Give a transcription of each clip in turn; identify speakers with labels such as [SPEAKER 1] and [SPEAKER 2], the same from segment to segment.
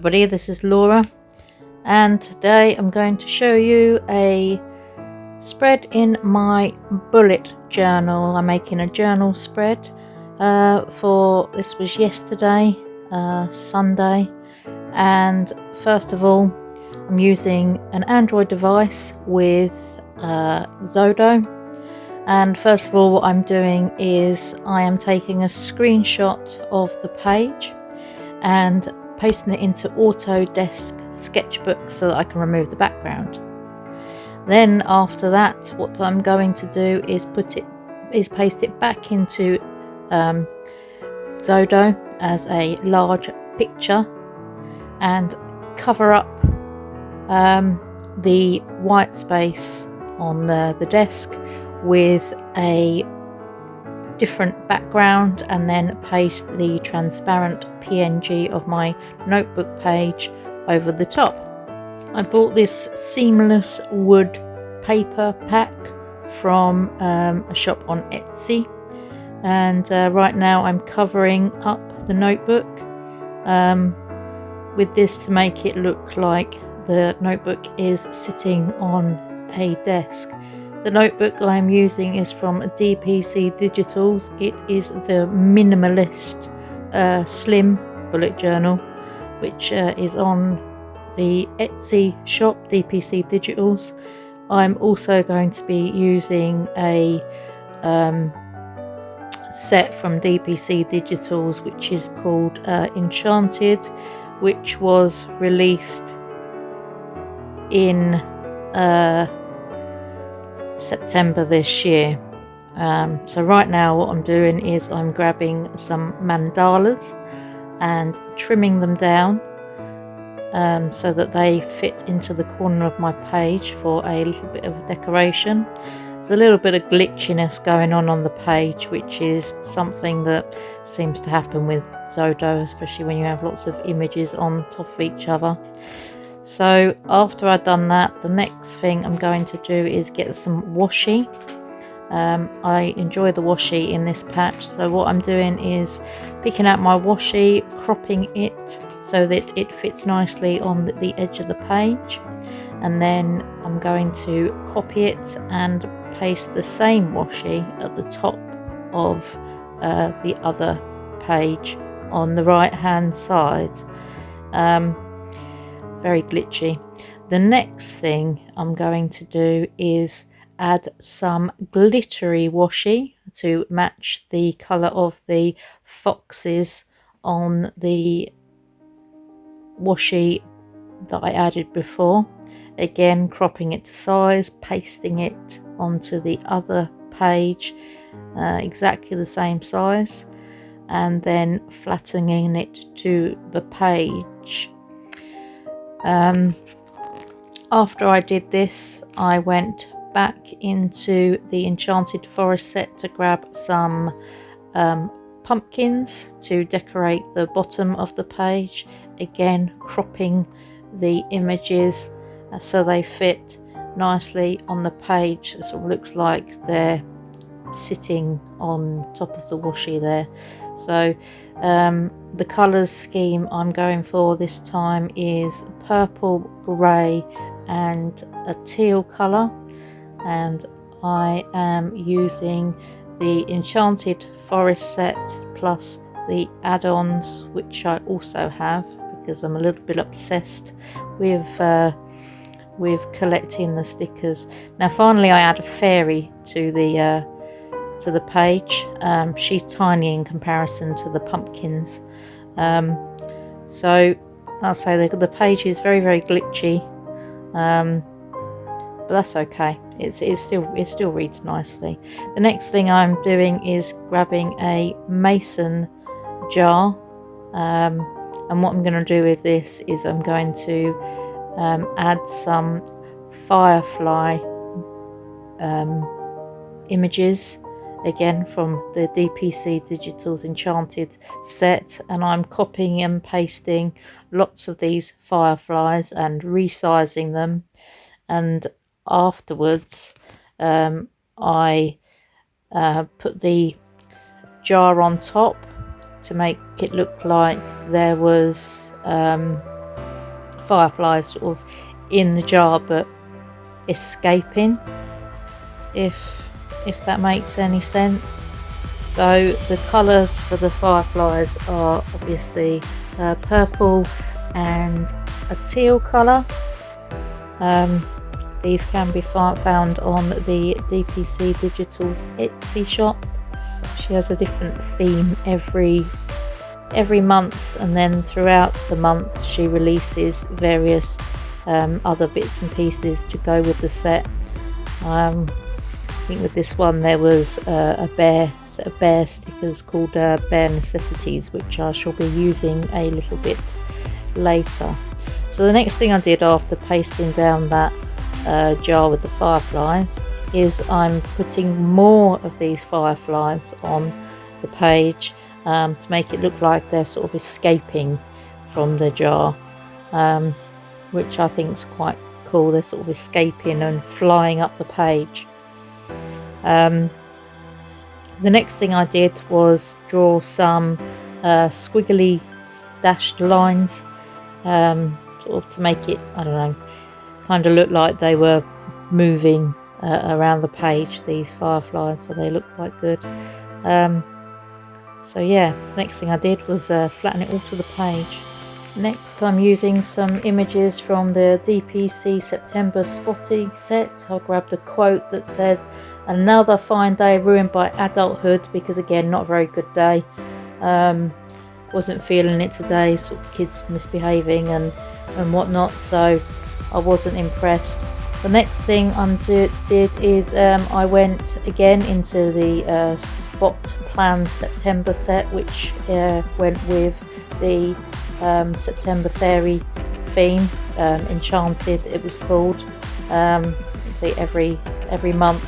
[SPEAKER 1] everybody, this is Laura, and today I'm going to show you a spread in my bullet journal. I'm making a journal spread this was yesterday, Sunday, and first of all I'm using an Android device with XODO. And first of all, what I'm doing is I am taking a screenshot of the page and pasting it into Autodesk Sketchbook so that I can remove the background. Then after that, what I'm going to do is paste it back into XODO as a large picture and cover up the white space on the desk with a different background, and then paste the transparent PNG of my notebook page over the top. I bought this seamless wood paper pack from a shop on Etsy, and right now I'm covering up the notebook with this to make it look like the notebook is sitting on a desk. The notebook I am using is from DPC Digitals. It is the minimalist slim bullet journal, which is on the Etsy shop, DPC Digitals. I'm also going to be using a set from DPC Digitals, which is called Enchanted, which was released in September this year. So right now what I'm doing is I'm grabbing some mandalas and trimming them down so that they fit into the corner of my page for a little bit of decoration. There's a little bit of glitchiness going on the page, which is something that seems to happen with XODO, especially when you have lots of images on top of each other. So after I've done that, the next thing I'm going to do is get some washi. I enjoy the washi in this patch, so what I'm doing is picking out my washi, cropping it so that it fits nicely on the edge of the page, and then I'm going to copy it and paste the same washi at the top of the other page on the right hand side. Very glitchy. The next thing I'm going to do is add some glittery washi to match the colour of the foxes on the washi that I added before. Again, cropping it to size, pasting it onto the other page exactly the same size, and then flattening it to the page. After I did this, I went back into the Enchanted Forest set to grab some pumpkins to decorate the bottom of the page, again cropping the images so they fit nicely on the page. It sort of looks like they're sitting on top of the washi there. So the colours scheme I'm going for this time is purple, grey and a teal colour, and I am using the Enchanted Forest set plus the add-ons, which I also have because I'm a little bit obsessed with collecting the stickers. Now finally I add a fairy to the page. She's tiny in comparison to the pumpkins, so I'll say the page is very glitchy, but that's okay. It still reads nicely. The next thing I'm doing is grabbing a mason jar, and what I'm going to do with this is I'm going to add some firefly images, again from the DPC Digitals Enchanted set, and I'm copying and pasting lots of these fireflies and resizing them, and afterwards I put the jar on top to make it look like there was fireflies sort of in the jar but escaping, if that makes any sense. So the colours for the fireflies are obviously purple and a teal colour. These can be found on the DPC Digitals Etsy shop. She has a different theme every month, and then throughout the month she releases various other bits and pieces to go with the set. I think with this one there was a set of bear stickers called Bear Necessities, which I shall be using a little bit later. So the next thing I did after pasting down that jar with the fireflies is I'm putting more of these fireflies on the page to make it look like they're sort of escaping from the jar, which I think is quite cool. They're sort of escaping and flying up the page. The next thing I did was draw some squiggly dashed lines, sort of to make it, I don't know, kind of look like they were moving around the page, these fireflies, so they look quite good. So yeah, next thing I did was flatten it all to the page. Next, I'm using some images from the DPC September Spotty set. I grabbed a quote that says, "Another fine day ruined by adulthood," because again, not a very good day. Wasn't feeling it today, sort of kids misbehaving and whatnot, so I wasn't impressed. The next thing I did is I went again into the Spot Plan September set, which went with the September Fairy theme, Enchanted it was called. See, every month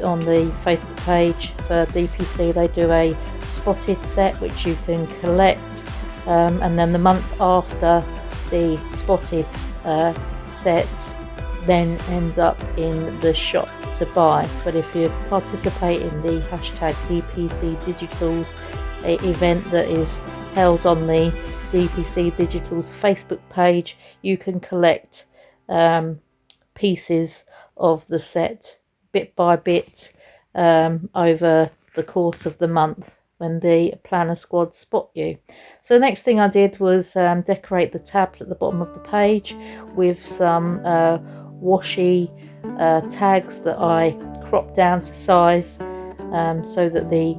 [SPEAKER 1] on the Facebook page for DPC they do a spotted set which you can collect, and then the month after the spotted set then ends up in the shop to buy. But if you participate in the hashtag DPC Digitals event that is held on the DPC Digitals Facebook page, you can collect pieces of the set bit by bit over the course of the month when the planner squad spot you. So the next thing I did was decorate the tabs at the bottom of the page with some washi tags that I cropped down to size, so that the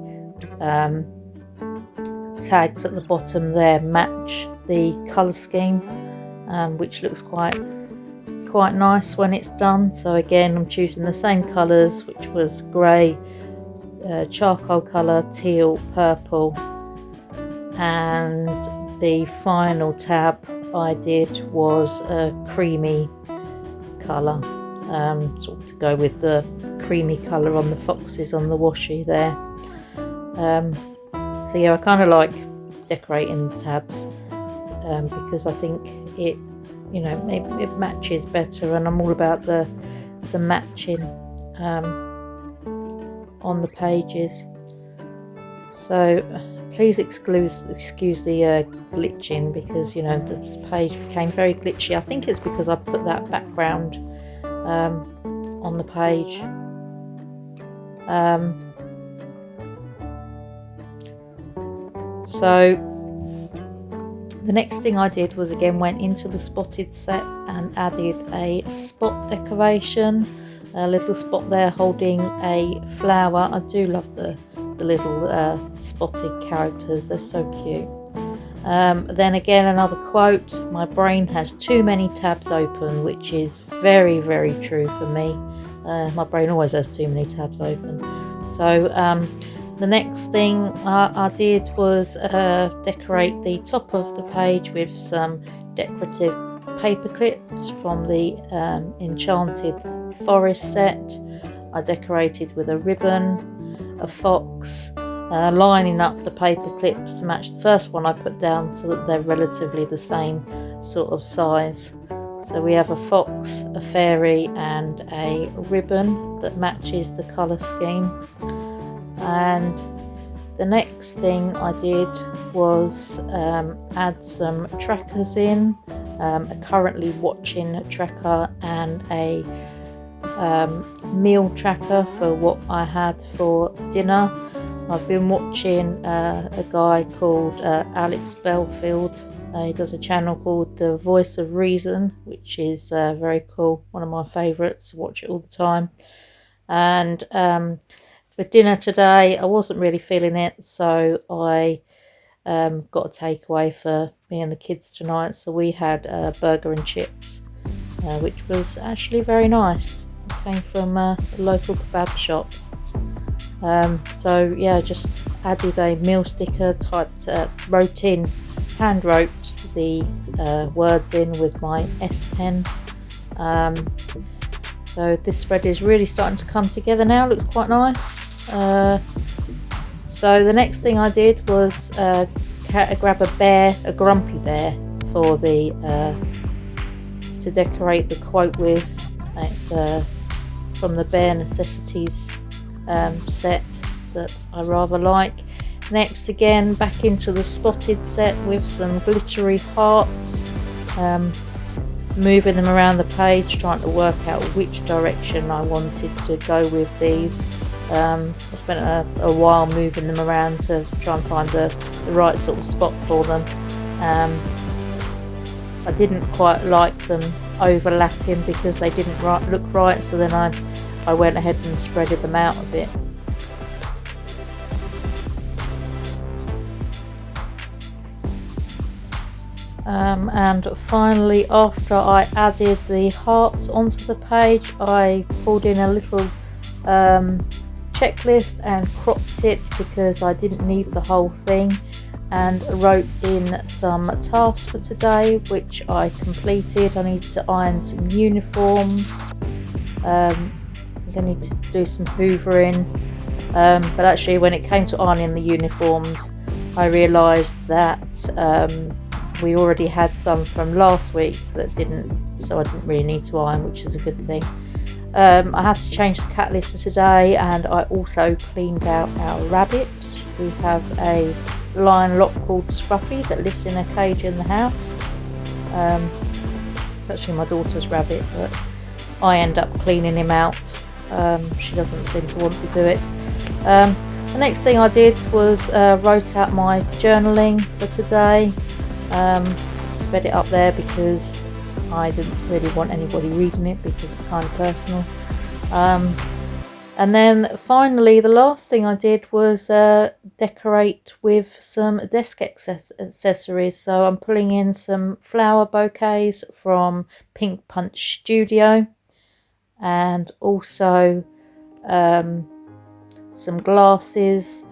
[SPEAKER 1] tags at the bottom there match the colour scheme, which looks quite nice when it's done. So again, I'm choosing the same colours, which was grey, charcoal colour, teal, purple, and the final tab I did was a creamy colour, sort of to go with the creamy colour on the foxes on the washi there. So yeah, I kind of like decorating tabs because I think it, you know, it matches better, and I'm all about the matching on the pages. So please excuse the glitching, because you know this page became very glitchy. I think it's because I put that background on the page. So the next thing I did was again went into the spotted set and added a spot decoration, a little spot there holding a flower. I do love the little spotted characters, they're so cute. Then again, another quote: "My brain has too many tabs open," which is very, very true for me. My brain always has too many tabs open. So the next thing I did was decorate the top of the page with some decorative paper clips from the Enchanted Forest set. I decorated with a ribbon, a fox, lining up the paper clips to match the first one I put down so that they're relatively the same sort of size. So we have a fox, a fairy, and a ribbon that matches the colour scheme. And the next thing I did was add some trackers in. a currently watching tracker and a meal tracker for what I had for dinner. I've been watching a guy called Alex Belfield. He does a channel called The Voice of Reason, which is very cool, one of my favourites. Watch it all the time. And for dinner today, I wasn't really feeling it, so I got a takeaway for me and the kids tonight. So we had burger and chips, which was actually very nice. It came from a local kebab shop. So yeah, just added a meal sticker, hand wrote the words in with my S Pen. So this spread is really starting to come together now. Looks quite nice. So the next thing I did was grab a grumpy bear for the to decorate the quote with. It's from the Bare Necessities set that I rather like. Next, again back into the spotted set with some glittery hearts, moving them around the page, trying to work out which direction I wanted to go with these. I spent a while moving them around to try and find the right sort of spot for them. I didn't quite like them overlapping because they didn't look right, so then I went ahead and spreaded them out a bit. And finally, after I added the hearts onto the page, I pulled in a little checklist and cropped it because I didn't need the whole thing, and wrote in some tasks for today, which I completed. I needed to iron some uniforms. I'm going to need to do some hoovering, but actually when it came to ironing the uniforms, I realised that we already had some from last week that so I didn't really need to iron, which is a good thing. I had to change the cat litter today, and I also cleaned out our rabbit. We have a lion lock called Scruffy that lives in a cage in the house. It's actually my daughter's rabbit, but I end up cleaning him out. She doesn't seem to want to do it. The next thing I did was wrote out my journaling for today. Sped it up there because I didn't really want anybody reading it because it's kind of personal. And then finally, the last thing I did was decorate with some desk accessories. So I'm pulling in some flower bouquets from PinkPunchStudio, and also some glasses,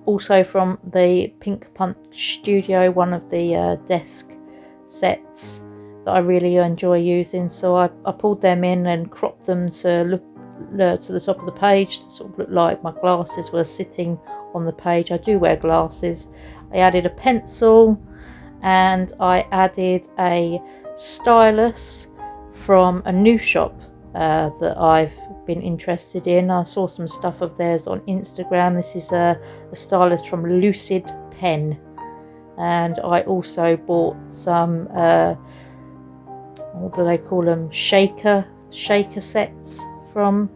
[SPEAKER 1] also from the PinkPunchStudio, one of the desk sets that I really enjoy using. So I pulled them in and cropped them to look to the top of the page to sort of look like my glasses were sitting on the page. I do wear glasses. I added a pencil, and I added a stylus from a new shop that I've been interested in. I saw some stuff of theirs on Instagram. This is a stylus from Lucid Pen, and I also bought some what do they call them, shaker sets from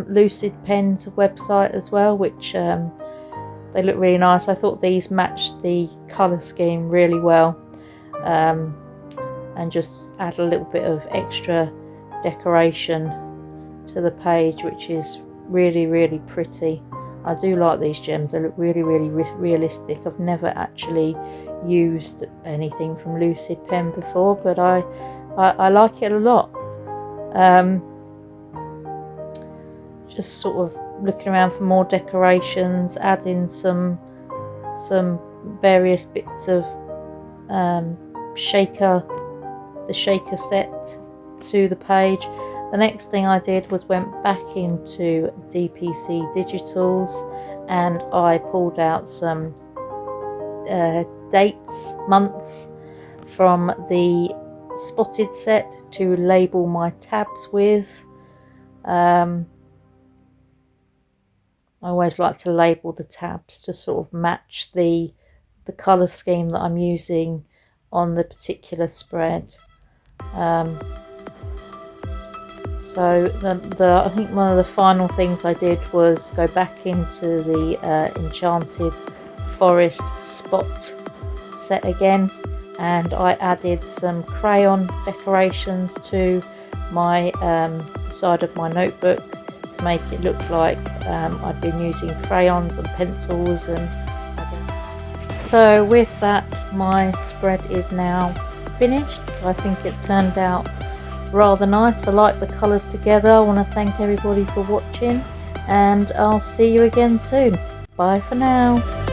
[SPEAKER 1] Lucid Pen's website as well, which they look really nice. I thought these matched the colour scheme really well, and just add a little bit of extra decoration to the page, which is really, really pretty. I do like these gems. They look really, really realistic. I've never actually used anything from Lucid Pen before, but I like it a lot. Just sort of looking around for more decorations, adding some various bits of the shaker set to the page. The next thing I did was went back into DPC Digitals, and I pulled out some months from the spotted set to label my tabs with. I always like to label the tabs to sort of match the colour scheme that I'm using on the particular spread. So I think one of the final things I did was go back into the Enchanted Forest spot set again, and I added some crayon decorations to my side of my notebook to make it look like I'd been using crayons and pencils. And so with that, my spread is now finished. I think it turned out rather nice. I like the colours together. I want to thank everybody for watching, and I'll see you again soon. Bye for now.